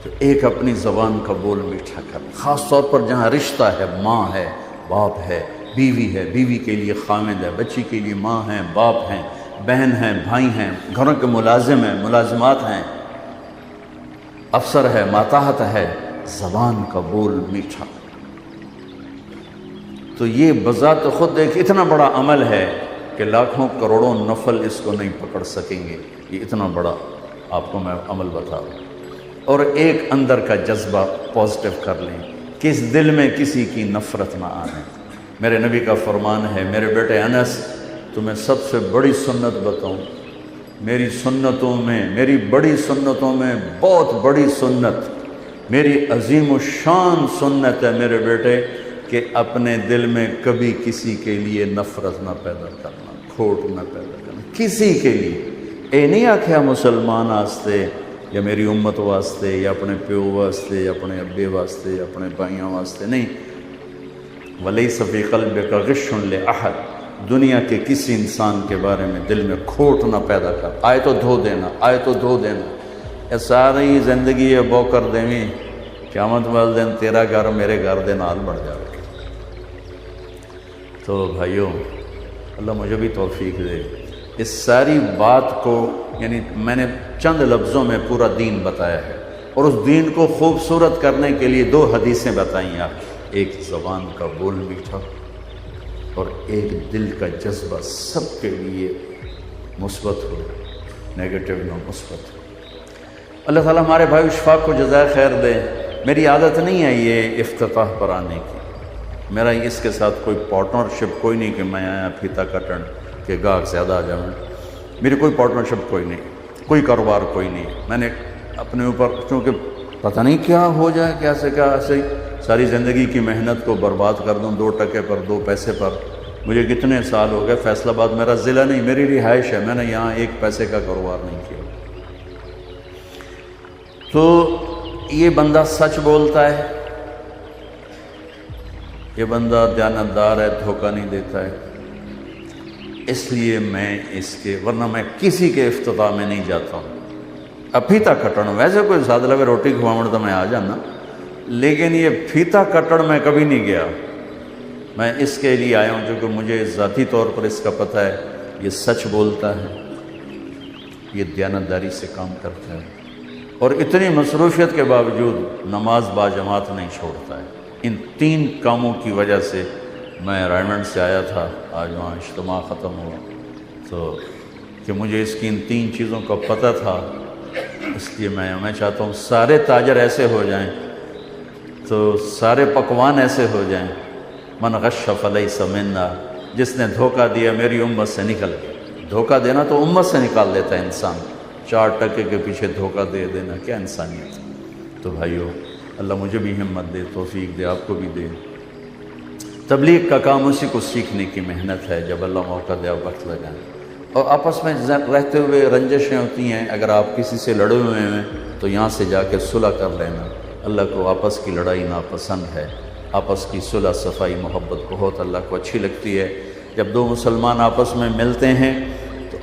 Speaker 1: تو ایک اپنی زبان کا بول میٹھا کرنا, خاص طور پر جہاں رشتہ ہے, ماں ہے, باپ ہے, بیوی ہے, بیوی کے لیے خامد ہے, بچی کے لیے ماں ہیں, باپ ہیں, بہن ہیں, بھائی ہیں, گھروں کے ملازم ہیں, ملازمات ہیں, افسر ہے, ماتحت ہے. زبان کا بول میٹھا. تو یہ بذات خود ایک اتنا بڑا عمل ہے کہ لاکھوں کروڑوں نفل اس کو نہیں پکڑ سکیں گے. یہ اتنا بڑا آپ کو میں عمل بتا رہا ہوں. اور ایک اندر کا جذبہ پازیٹیو کر لیں کہ اس دل میں کسی کی نفرت نہ آنے. میرے نبی کا فرمان ہے, میرے بیٹے انس تمہیں سب سے بڑی سنت بتاؤں, میری سنتوں میں, میری بڑی سنتوں میں بہت بڑی سنت, میری عظیم الشان سنت ہے میرے بیٹے کہ اپنے دل میں کبھی کسی کے لیے نفرت نہ پیدا کرنا, کھوٹ نہ پیدا کرنا کسی کے لیے. اے نہیں آکھیا مسلمان واسطے یا میری امت واسطے یا اپنے پیو واسطے یا اپنے ابے واسطے یا اپنے بھائیوں واسطے, نہیں. وَلَيْسَ فِي قَلْبِكَ غِشٌّ لِأَحَدٍ, دنیا کے کسی انسان کے بارے میں دل میں کھوٹ نہ پیدا کر. آئے تو دھو دینا, آئے تو دھو دینا. یہ ساری زندگی یہ بو کر دیویں, قیامت والے دن تیرا گھر میرے گھر دے نال بڑھ جائے. تو بھائیوں اللہ مجھے بھی توفیق دے. اس ساری بات کو یعنی میں نے چند لفظوں میں پورا دین بتایا ہے, اور اس دین کو خوبصورت کرنے کے لیے 2 حدیثیں بتائیں آپ. ایک زبان کا بول میٹھا اور ایک دل کا جذبہ سب کے لیے مثبت ہو, نیگیٹو نہ مثبت ہو. اللہ تعالیٰ ہمارے بھائی اشفاق کو جزائے خیر دے. میری عادت نہیں ہے یہ افتتاح پر آنے کی, میرا اس کے ساتھ کوئی پارٹنرشپ کوئی نہیں کہ میں آیا پھیتا کٹن کہ گاہک زیادہ آ جاؤں. میری کوئی پارٹنرشپ کوئی نہیں, کوئی کاروبار کوئی نہیں. میں نے اپنے اوپر چونکہ پتہ نہیں کیا ہو جائے, کیسے کیا ایسے ساری زندگی کی محنت کو برباد کر دوں 2 ٹکے پر 2 پیسے پر. مجھے کتنے سال ہو گئے, فیصل آباد میرا ضلع نہیں, میری رہائش ہے, میں نے یہاں 1 پیسے کا کاروبار نہیں کیا. تو یہ بندہ سچ بولتا ہے, یہ بندہ دیانتدار ہے, دھوکہ نہیں دیتا ہے. اس لیے میں اس کے, ورنہ میں کسی کے افتتاح میں نہیں جاتا ہوں. اب پھیتا کٹن ویسے کوئی ساتھ لگے روٹی کھواؤں تو میں آ جانا, لیکن یہ پھیتا کٹن میں کبھی نہیں گیا. میں اس کے لیے آیا ہوں کیونکہ مجھے ذاتی طور پر اس کا پتہ ہے یہ سچ بولتا ہے, یہ دیانتداری سے کام کرتا ہے, اور اتنی مصروفیت کے باوجود نماز باجماعت نہیں چھوڑتا ہے. ان 3 کاموں کی وجہ سے میں رائمنڈ سے آیا تھا, آج وہاں اجتماع ختم ہوا تو کہ مجھے اس کی ان 3 چیزوں کا پتہ تھا. اس لیے میں چاہتا ہوں سارے تاجر ایسے ہو جائیں, تو سارے پکوان ایسے ہو جائیں. من غش فلیس منا, جس نے دھوکہ دیا میری امت سے نکل گیا. دھوکہ دینا تو امت سے نکال دیتا ہے انسان, 4 ٹکے کے پیچھے دھوکہ دے دینا کیا انسانیت. تو بھائیو اللہ مجھے بھی ہمت دے, توفیق دے, آپ کو بھی دے. تبلیغ کا کام اسی کو سیکھنے کی محنت ہے, جب اللہ موقع دے آپ وقت لگائیں. اور آپس میں رہتے ہوئے رنجشیں ہوتی ہیں, اگر آپ کسی سے لڑے ہوئے ہیں تو یہاں سے جا کے صلح کر لینا. اللہ کو آپس کی لڑائی ناپسند ہے, آپس کی صلح صفائی محبت بہت اللہ کو اچھی لگتی ہے. جب 2 مسلمان آپس میں ملتے ہیں تو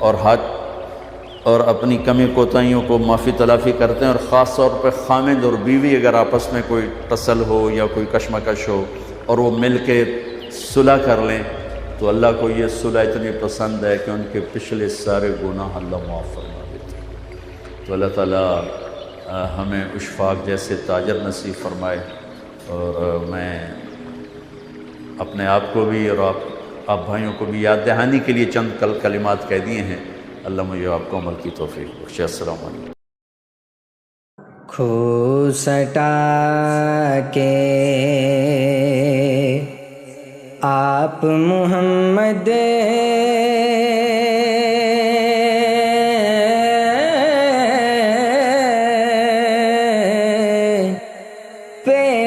Speaker 1: اور اپنی کمی کوتاہیوں کو معافی تلافی کرتے ہیں, اور خاص طور پہ خامد اور بیوی اگر آپس میں کوئی ٹسل ہو یا کوئی کشمکش ہو اور وہ مل کے صلح کر لیں تو اللہ کو یہ صلح اتنی پسند ہے کہ ان کے پچھلے سارے گناہ اللہ معاف فرما دیتے ہیں. تو اللہ تعالیٰ ہمیں اشفاق جیسے تاجر نصیب فرمائے. اور میں اپنے آپ کو بھی اور آپ بھائیوں کو بھی یاد دہانی کے لیے چند کلمات کہہ دیے ہیں. اللہ مجھے آپ کو عمل کی توفیق بخشے. السلام علیکم.
Speaker 2: خو سٹا کے آپ محمد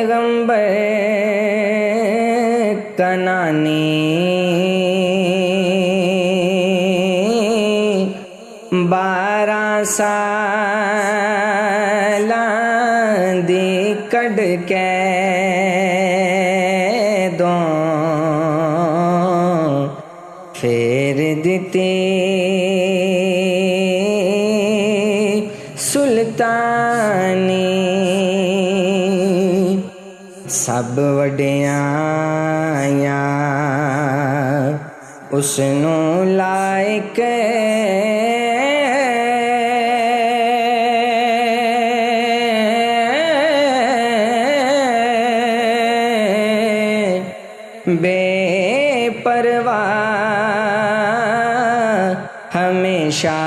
Speaker 2: پیغمبر کنانی 12 سالاں دی کڈ کے دوں پھر دتی سلطانی سب وڈیاں اس نو لائق بے پرواہ ہمیشہ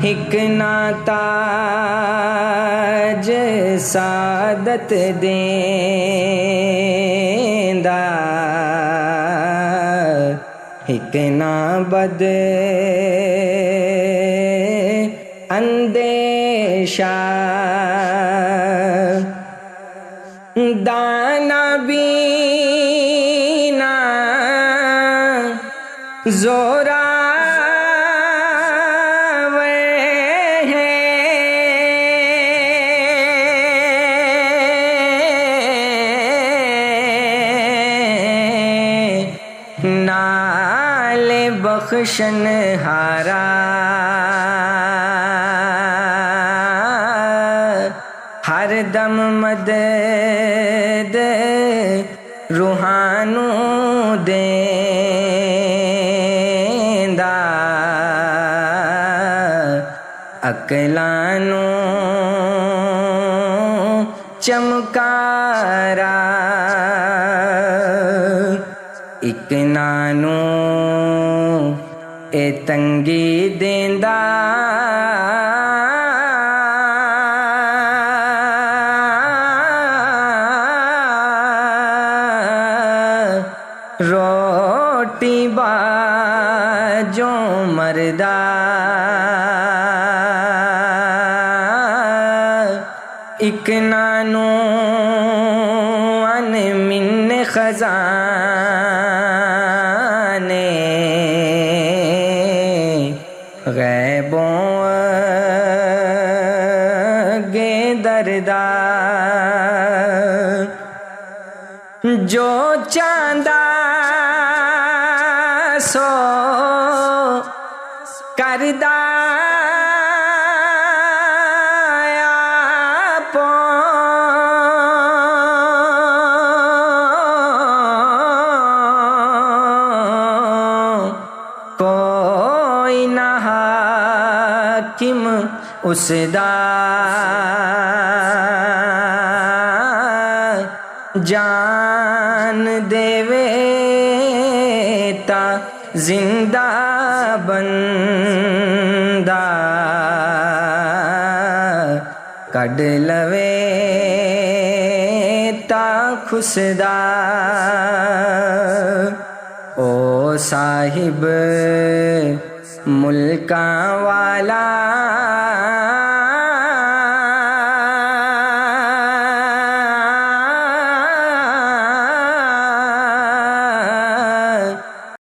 Speaker 2: ایک نا تاج سعادت دیندا ایک نا بد اندیشہ دانا بینا زورا نال بخشن ہارا ہر دم مدد روحانو دیندا عقلانو چمکارا ایک نانو اے تنگی دیندا روٹی باجوں مردا ایک نانو ان من خزانے غیبوں گے دردا جو چاندہ سو کردہ کوئی نہ حاکم اس دا جان دیوے تا زندہ بندہ کڈ لوے تا خسدا او صاحب ملکاں والا